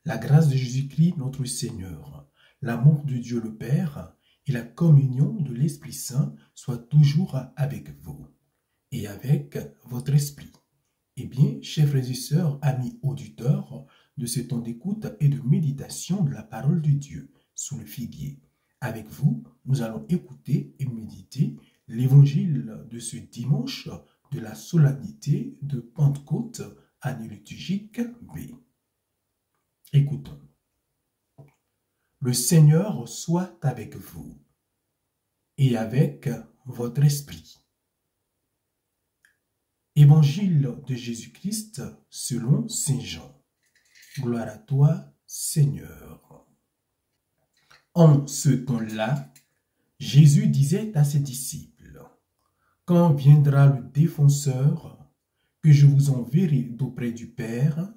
La grâce de Jésus-Christ, notre Seigneur, l'amour de Dieu le Père et la communion de l'Esprit Saint soient toujours avec vous et avec votre esprit. Eh bien, chers frères et sœurs, amis auditeurs de ce temps d'écoute et de méditation de la parole de Dieu sous le figuier, avec vous, nous allons écouter et méditer l'évangile de ce dimanche de la solennité de Pentecôte, année liturgique B. Écoutons. Le Seigneur soit avec vous et avec votre esprit. Évangile de Jésus-Christ selon Saint Jean. Gloire à toi, Seigneur. En ce temps-là, Jésus disait à ses disciples, « Quand viendra le défenseur, que je vous enverrai d'auprès du Père,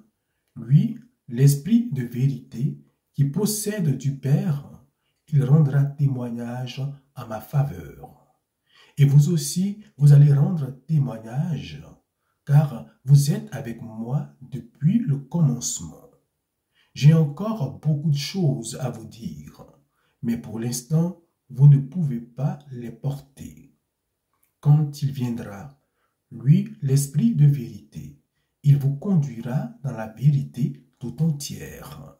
lui, l'Esprit de vérité, qui procède du Père, il rendra témoignage à ma faveur. Et vous aussi, vous allez rendre témoignage, car vous êtes avec moi depuis le commencement. J'ai encore beaucoup de choses à vous dire, mais pour l'instant, vous ne pouvez pas les porter. Quand il viendra, lui, l'Esprit de vérité, il vous conduira dans la vérité tout entière.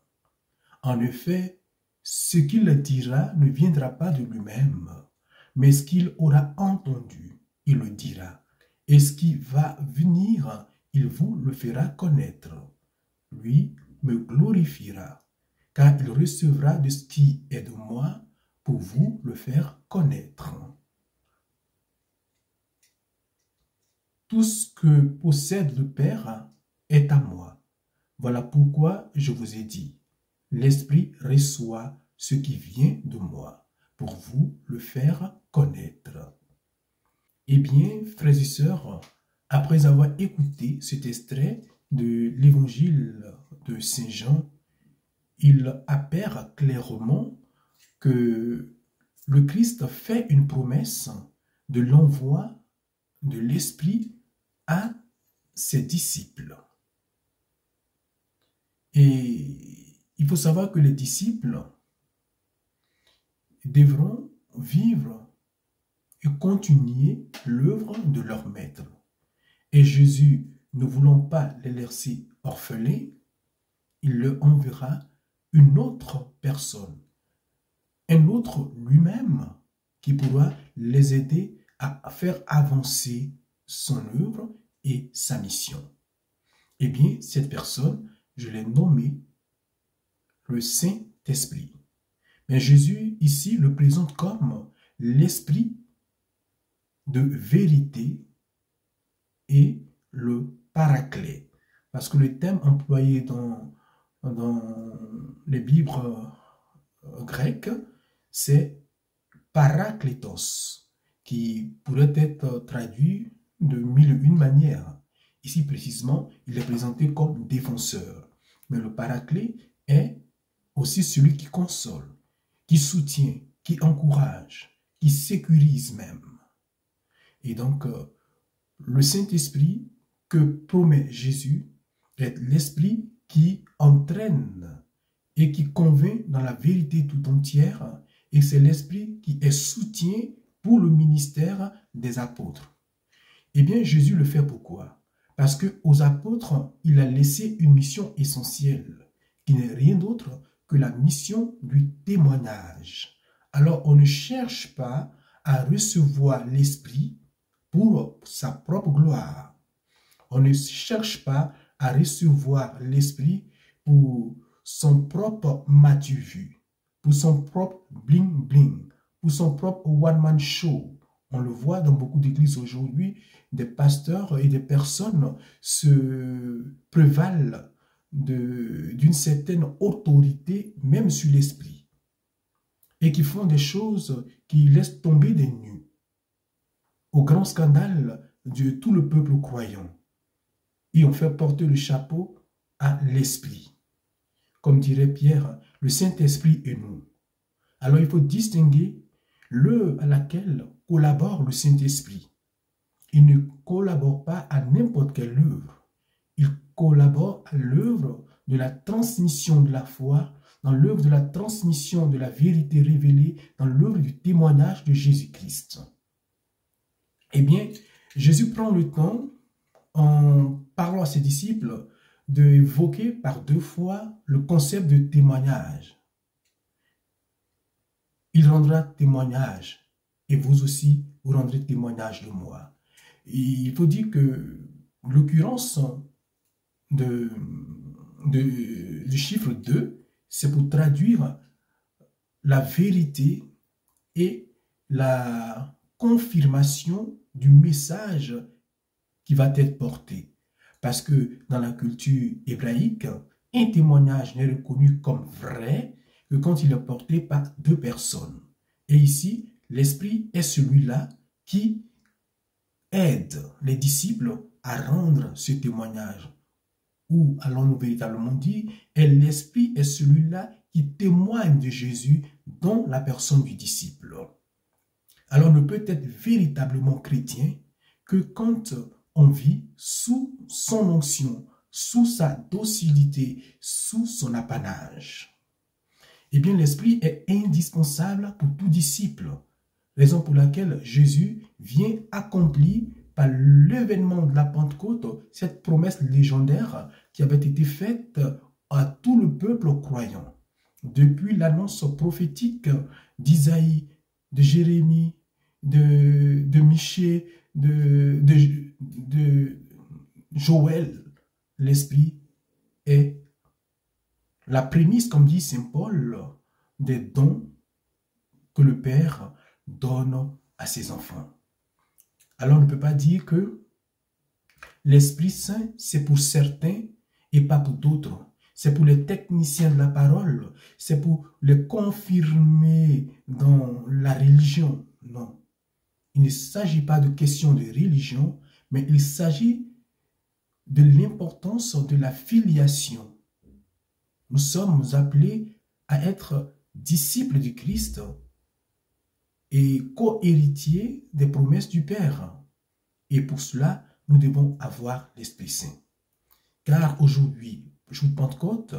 En effet, ce qu'il dira ne viendra pas de lui-même, mais ce qu'il aura entendu, il le dira. Et ce qui va venir, il vous le fera connaître. Lui me glorifiera, car il recevra de ce qui est de moi pour vous le faire connaître. Tout ce que possède le Père est à moi. Voilà pourquoi je vous ai dit, l'Esprit reçoit ce qui vient de moi, pour vous le faire connaître. Eh bien, frères et sœurs, après avoir écouté cet extrait de l'évangile de Saint Jean, il apparaît clairement que le Christ fait une promesse de l'envoi de l'Esprit à ses disciples. Et il faut savoir que les disciples devront vivre et continuer l'œuvre de leur maître. Et Jésus, ne voulant pas les laisser orphelins, il leur enverra une autre personne, un autre lui-même, qui pourra les aider à faire avancer son œuvre et sa mission. Eh bien, cette personne, je l'ai nommée le Saint-Esprit. Mais Jésus, ici, le présente comme l'Esprit de vérité et le Paraclet. Parce que le thème employé dans les Bibles grecques, c'est Parakletos, qui pourrait être traduit de mille et une manières. Ici, précisément, il est présenté comme défenseur. Mais le Paraclet est aussi celui qui console, qui soutient, qui encourage, qui sécurise même. Et donc, le Saint-Esprit que promet Jésus est l'Esprit qui entraîne et qui convainc dans la vérité tout entière, et c'est l'Esprit qui est soutien pour le ministère des apôtres. Eh bien, Jésus le fait pourquoi? Parce qu'aux apôtres, il a laissé une mission essentielle, qui n'est rien d'autre que la mission du témoignage. Alors, on ne cherche pas à recevoir l'Esprit pour sa propre gloire. On ne cherche pas à recevoir l'Esprit pour son propre matu vu, pour son propre bling-bling, pour son propre one-man show. On le voit dans beaucoup d'églises aujourd'hui, des pasteurs et des personnes se prévalent d'une certaine autorité, même sur l'esprit, et qui font des choses qui laissent tomber des nues, au grand scandale de tout le peuple croyant. Et on fait porter le chapeau à l'esprit. Comme dirait Pierre, le Saint-Esprit est nous. Alors il faut distinguer l'œuvre à laquelle collabore le Saint-Esprit. Il ne collabore pas à n'importe quelle œuvre. Il collabore à l'œuvre de la transmission de la foi, dans l'œuvre de la transmission de la vérité révélée, dans l'œuvre du témoignage de Jésus-Christ. Eh bien, Jésus prend le temps, en parlant à ses disciples, d'évoquer par 2 fois le concept de témoignage. Il rendra témoignage, et vous aussi, vous rendrez témoignage de moi. Et il faut dire que l'occurrence du chiffre 2, c'est pour traduire la vérité et la confirmation du message qui va être porté. Parce que dans la culture hébraïque, un témoignage n'est reconnu comme vrai que quand il est porté par 2 personnes. Et ici, l'Esprit est celui-là qui aide les disciples à rendre ce témoignage. Ou allons-nous véritablement dire, et l'Esprit est celui-là qui témoigne de Jésus dans la personne du disciple. Alors on ne peut être véritablement chrétien que quand on vit sous son onction, sous sa docilité, sous son apanage. Eh bien, l'Esprit est indispensable pour tout disciple, raison pour laquelle Jésus vient accomplir par l'événement de la Pentecôte cette promesse légendaire qui avait été faite à tout le peuple croyant. Depuis l'annonce prophétique d'Isaïe, de Jérémie, de Michée, de Joël, l'Esprit est la prémisse, comme dit Saint Paul, des dons que le Père donne à ses enfants. Alors on ne peut pas dire que l'Esprit Saint, c'est pour certains et pas pour d'autres. C'est pour les techniciens de la parole, c'est pour les confirmer dans la religion. Non. Il ne s'agit pas de question de religion, mais il s'agit de l'importance de la filiation. Nous sommes appelés à être disciples du Christ et co-héritiers des promesses du Père. Et pour cela, nous devons avoir l'Esprit Saint. Car aujourd'hui, jour de Pentecôte,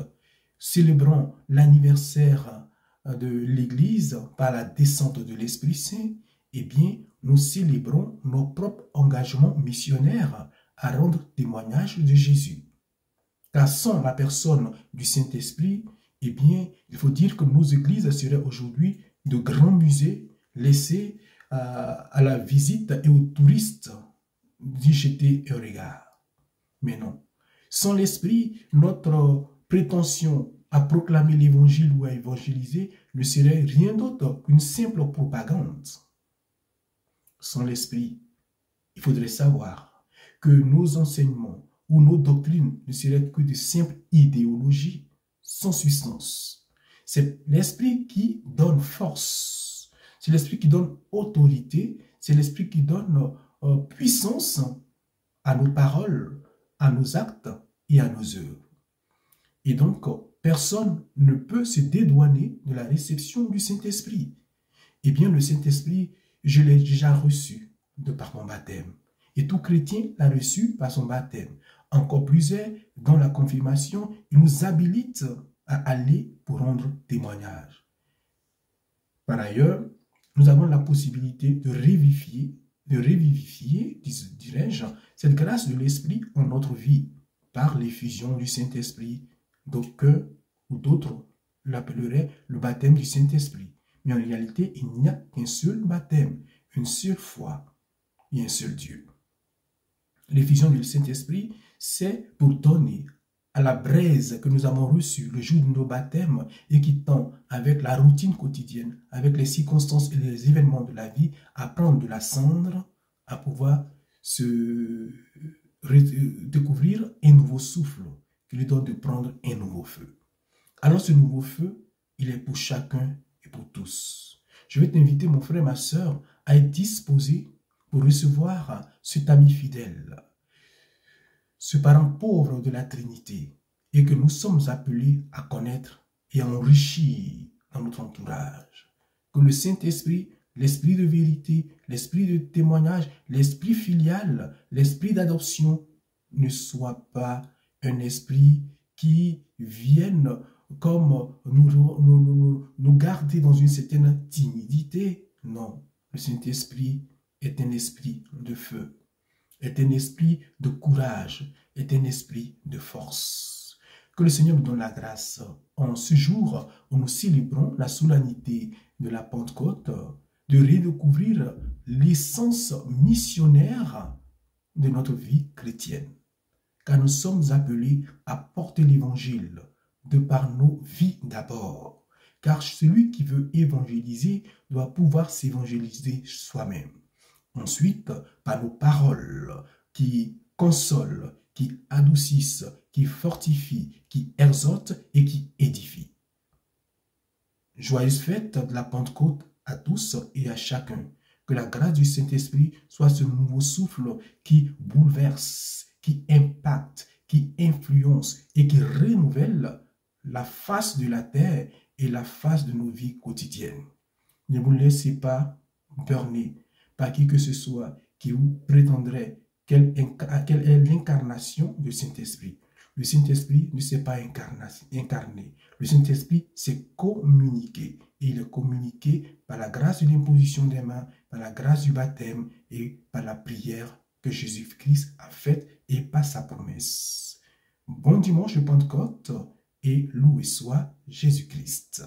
célébrons l'anniversaire de l'Église par la descente de l'Esprit Saint, eh bien, nous célébrons nos propres engagements missionnaires à rendre témoignage de Jésus. Car sans la personne du Saint-Esprit, eh bien, il faut dire que nos églises seraient aujourd'hui de grands musées laissés à la visite et aux touristes d'y jeter un regard. Mais non. Sans l'Esprit, notre prétention à proclamer l'Évangile ou à évangéliser ne serait rien d'autre qu'une simple propagande. Sans l'Esprit, il faudrait savoir que nos enseignements ou nos doctrines ne seraient que de simples idéologies sans substance. C'est l'Esprit qui donne force, c'est l'Esprit qui donne autorité, c'est l'Esprit qui donne puissance à nos paroles, à nos actes et à nos œuvres. Et donc, personne ne peut se dédouaner de la réception du Saint-Esprit. Eh bien, le Saint-Esprit, je l'ai déjà reçu de par mon baptême. Et tout chrétien l'a reçu par son baptême. Encore plus est, dans la confirmation, il nous habilite à aller pour rendre témoignage. Par ailleurs, nous avons la possibilité de revivifier, dirais-je, cette grâce de l'Esprit en notre vie par l'effusion du Saint-Esprit. Donc, ou d'autres l'appelleraient le baptême du Saint-Esprit. Mais en réalité, il n'y a qu'un seul baptême, une seule foi et un seul Dieu. L'effusion du Saint-Esprit, c'est pour donner à la braise que nous avons reçue le jour de nos baptêmes et qui tend avec la routine quotidienne, avec les circonstances et les événements de la vie, à prendre de la cendre, à pouvoir découvrir un nouveau souffle qui lui donne de prendre un nouveau feu. Alors ce nouveau feu, il est pour chacun et pour tous. Je vais t'inviter, mon frère, ma soeur, à être disposé pour recevoir cet ami fidèle, ce parent pauvre de la Trinité, et que nous sommes appelés à connaître et à enrichir dans notre entourage. Que le Saint-Esprit, l'Esprit de vérité, l'Esprit de témoignage, l'Esprit filial, l'Esprit d'adoption ne soit pas un esprit qui viennent comme nous garder dans une certaine timidité. Non, le Saint-Esprit est un esprit de feu, est un esprit de courage, est un esprit de force. Que le Seigneur nous donne la grâce en ce jour où nous célébrons la solennité de la Pentecôte, de redécouvrir l'essence missionnaire de notre vie chrétienne. Car nous sommes appelés à porter l'évangile de par nos vies d'abord. Car celui qui veut évangéliser doit pouvoir s'évangéliser soi-même. Ensuite, par nos paroles qui consolent, qui adoucissent, qui fortifient, qui exhortent et qui édifient. Joyeuse fête de la Pentecôte à tous et à chacun. Que la grâce du Saint-Esprit soit ce nouveau souffle qui bouleverse, qui impacte, qui influence et qui renouvelle la face de la terre et la face de nos vies quotidiennes. Ne vous laissez pas berner par qui que ce soit qui vous prétendrait quelle est l'incarnation du Saint-Esprit. Le Saint-Esprit ne s'est pas incarné. Le Saint-Esprit s'est communiqué. Et il est communiqué par la grâce de l'imposition des mains, par la grâce du baptême et par la prière que Jésus-Christ a faite et par sa promesse. Bon dimanche de Pentecôte et loué soit Jésus-Christ.